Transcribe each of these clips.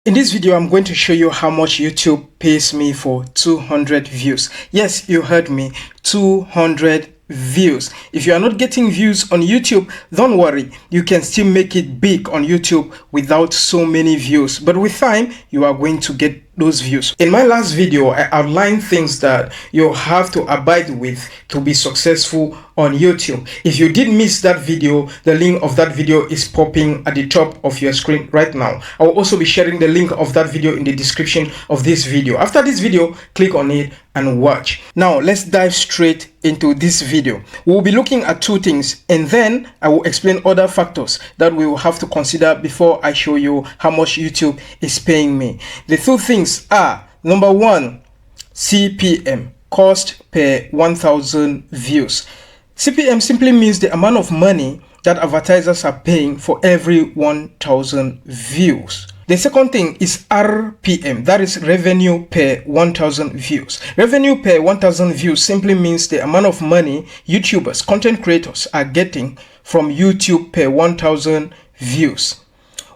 In this video, I'm going to show you how much YouTube pays me for 200 views. Yes, you heard me, 200 views. If you are not getting views on YouTube, don't worry. You can still make it big on YouTube without so many views. But with time, you are going to get those views. In my last video, I outlined things that you have to abide with to be successful on YouTube. If you did miss that video, the link of that video is popping at the top of your screen right now. I will also be sharing the link of that video in the description of this video. After this video, click on it and watch. Now let's dive straight into this video. We'll be looking at two things, and then I will explain other factors that we will have to consider before I show you how much YouTube is paying me. The two things are, number one, CPM, cost per 1,000 views. CPM simply means the amount of money that advertisers are paying for every 1,000 views. The second thing is RPM, that is revenue per 1,000 views. Revenue per 1,000 views simply means the amount of money YouTubers, content creators are getting from YouTube per 1,000 views.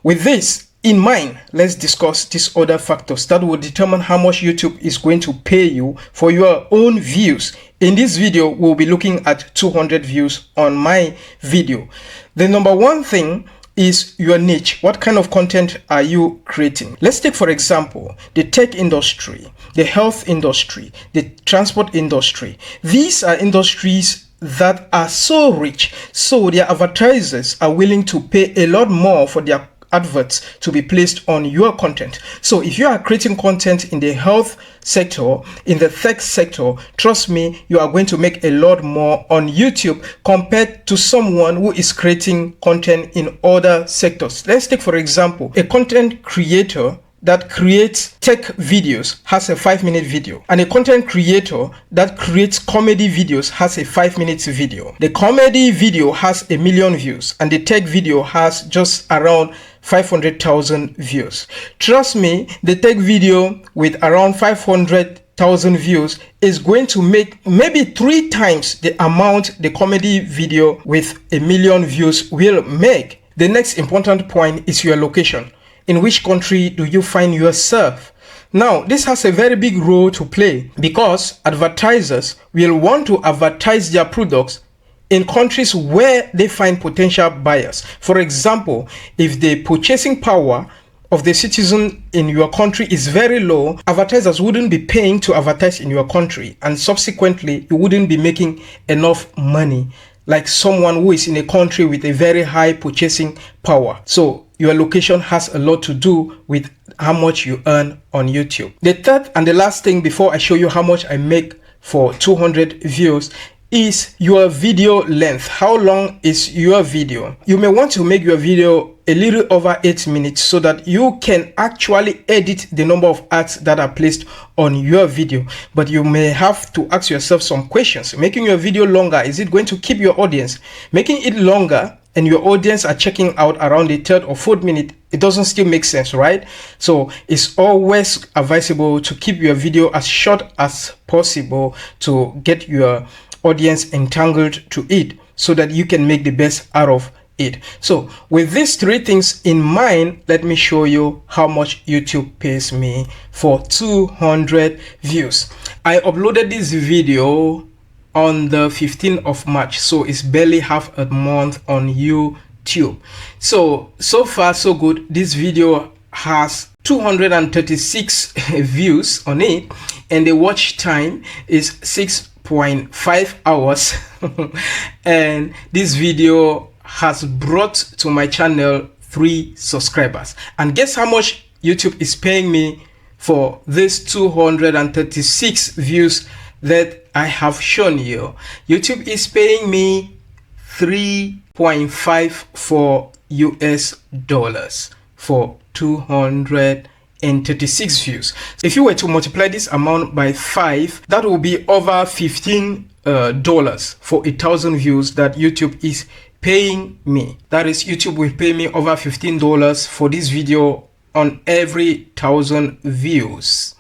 With this in mind, let's discuss these other factors that will determine how much YouTube is going to pay you for your own views. In this video, we'll be looking at 200 views on my video. The number one thing is your niche. What kind of content are you creating? Let's take, for example, the tech industry, the health industry, the transport industry. These are industries that are so rich, so their advertisers are willing to pay a lot more for their adverts to be placed on your content. So if you are creating content in the health sector, in the tech sector, trust me, you are going to make a lot more on YouTube compared to someone who is creating content in other sectors. Let's take, for example, a content creator that creates tech videos has a 5-minute video, and a content creator that creates comedy videos has a 5-minute video. The comedy video has 1 million views, and the tech video has just around 500,000 views. Trust me, the tech video with around 500,000 views is going to make maybe 3 times the amount the comedy video with 1 million views will make. The next important point is your location. In which country do you find yourself? Now, this has a very big role to play because advertisers will want to advertise their products in countries where they find potential buyers. For example, if the purchasing power of the citizen in your country is very low, advertisers wouldn't be paying to advertise in your country, and subsequently, you wouldn't be making enough money like someone who is in a country with a very high purchasing power. So your location has a lot to do with how much you earn on YouTube. The third and the last thing before I show you how much I make for 200 views is your video length. How long is your video? You may want to make your video a little over 8 minutes so that you can actually edit the number of ads that are placed on your video. But you may have to ask yourself some questions. Making your video longer, is it going to keep your audience? Making it longer and your audience are checking out around the 3rd or 4th minute, it doesn't still make sense, right? So it's always advisable to keep your video as short as possible to get your audience entangled to it so that you can make the best out of it. So with these 3 things in mind, let me show you how much YouTube pays me for 200 views. I uploaded this video on the 15th of March, so it's barely half a month on YouTube. So far so good. This video has 236 views on it, and the watch time is 6.5 hours. And this video has brought to my channel 3 subscribers. And guess how much YouTube is paying me for this 236 views that I have shown you? YouTube is paying me $3.54 US for 236 views. If you were to multiply this amount by 5, that will be over $15 for 1,000 views that YouTube is paying me. That is, YouTube will pay me over $15 for this video on every 1,000 views.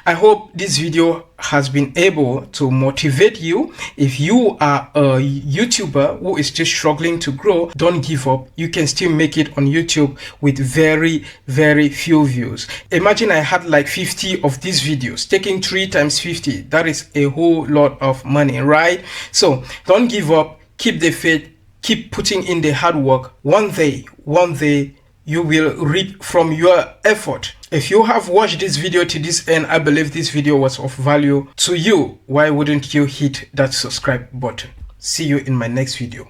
I hope this video has been able to motivate you. If you are a YouTuber who is just struggling to grow, don't give up. You can still make it on YouTube with very few views. Imagine I had like 50 of these videos, taking 3 times 50. That is a whole lot of money, right? So don't give up. Keep the faith. Keep putting in the hard work. One day you will reap from your effort. If you have watched this video to this end, I believe this video was of value to you. Why wouldn't you hit that subscribe button? See you in my next video.